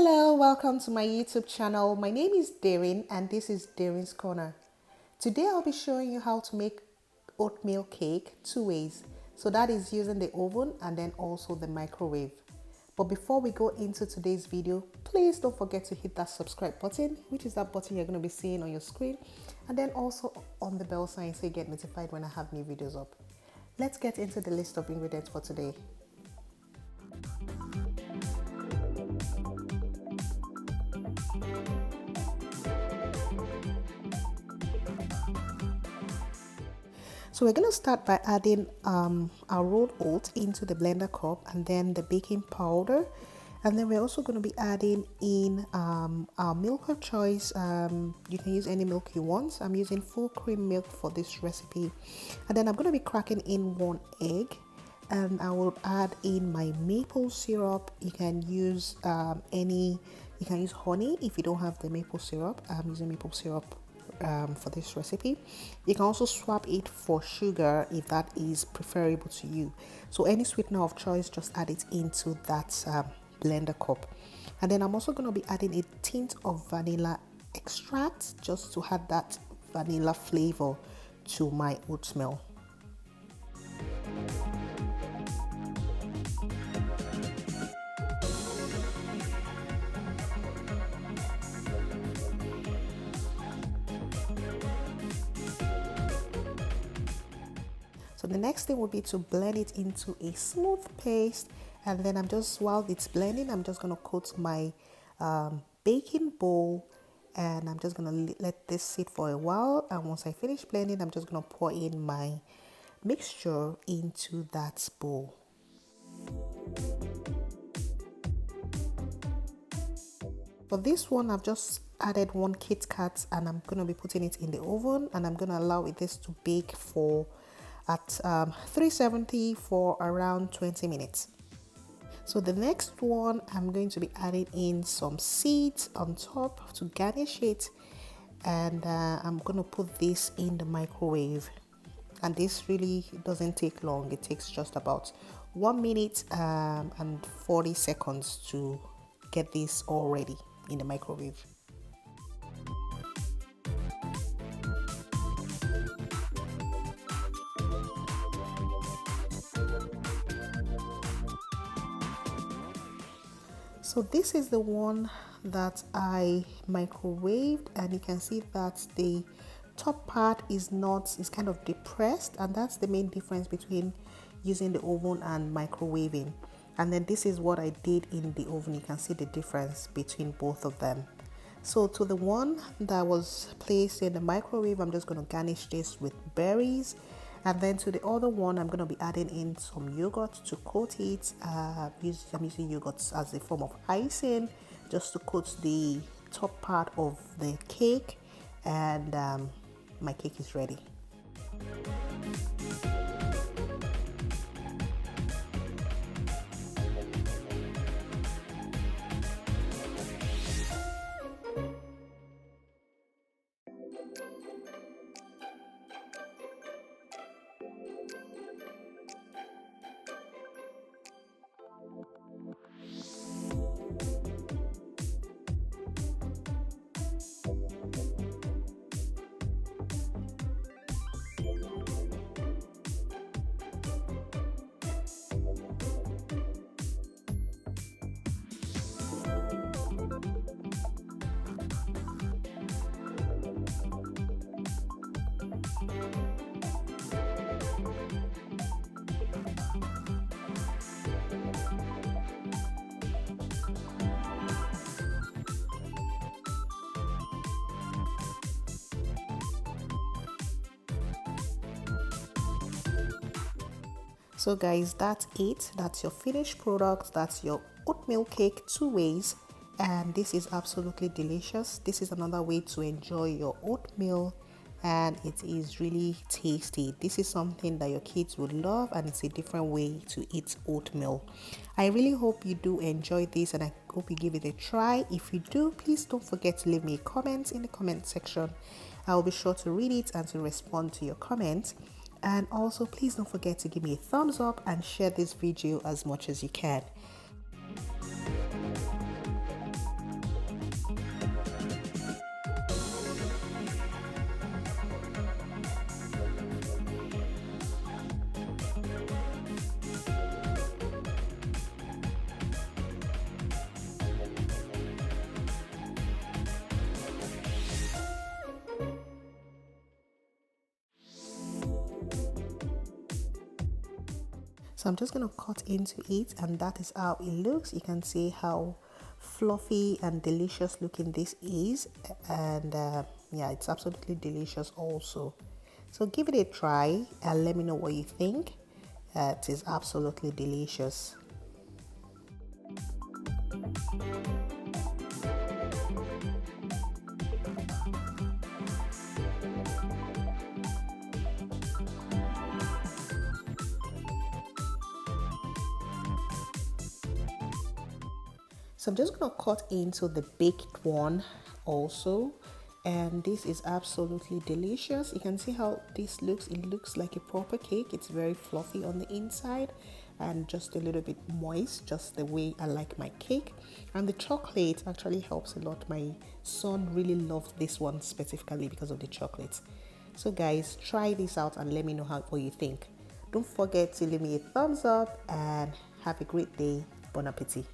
Hello, welcome to my YouTube channel. My name is Derin and this is DerinsCorner. Today I'll be showing you how to make oatmeal cake two ways. So that is using the oven and then also the microwave. But before we go into today's video, please don't forget to hit that subscribe button, which is that button you're going to be seeing on your screen, and then also on the bell sign so you get notified when I have new videos up. Let's get into the list of ingredients for today. So we're going to start by adding our rolled oats into the blender cup and then the baking powder. And then we're also going to be adding in our milk of choice. You can use any milk you want. I'm using full cream milk for this recipe. And then I'm going to be cracking in 1 egg. And I will add in my maple syrup. You can use you can use honey if you don't have the maple syrup. I'm using maple syrup for this recipe. You can also swap it for sugar if that is preferable to you. So any sweetener of choice, just add it into that blender cup. And then I'm also going to be adding a tint of vanilla extract just to add that vanilla flavor to my oatmeal. So the next thing would be to blend it into a smooth paste, and then while it's blending, I'm just going to coat my baking bowl, and I'm just going to let this sit for a while. And once I finish blending, I'm just going to pour in my mixture into that bowl. For this one, I've just added 1 Kit Kat, and I'm going to be putting it in the oven, and I'm going to allow this to bake at 370 for around 20 minutes. So the next one, I'm going to be adding in some seeds on top to garnish it, and I'm going to put this in the microwave. And this really doesn't take long. It takes just about 1 minute and 40 seconds to get this all ready in the microwave. So this is the one that I microwaved, and you can see that the top part is kind of depressed, and that's the main difference between using the oven and microwaving. And then this is what I did in the oven. You can see the difference between both of them. So to the one that was placed in the microwave, I'm just going to garnish this with berries. And then to the other one, I'm going to be adding in some yogurt to coat it. I'm using yogurt as a form of icing just to coat the top part of the cake, and my cake is ready. So guys, that's it. That's your finished product. That's your oatmeal cake two ways, and this is absolutely delicious. This is another way to enjoy your oatmeal, and it is really tasty. This is something that your kids would love, and it's a different way to eat oatmeal. I really hope you do enjoy this, and I hope you give it a try. If you do, please don't forget to leave me a comment in the comment section. I will be sure to read it and to respond to your comments. And also, please don't forget to give me a thumbs up and share this video as much as you can. So I'm just going to cut into it, and that is how it looks. You can see how fluffy and delicious looking this is, and yeah, it's absolutely delicious also. So give it a try and let me know what you think. It is absolutely delicious. So I'm just going to cut into the baked one also. And this is absolutely delicious. You can see how this looks. It looks like a proper cake. It's very fluffy on the inside and just a little bit moist, just the way I like my cake. And the chocolate actually helps a lot. My son really loved this one specifically because of the chocolate. So guys, try this out and let me know what you think. Don't forget to leave me a thumbs up and have a great day. Bon appetit.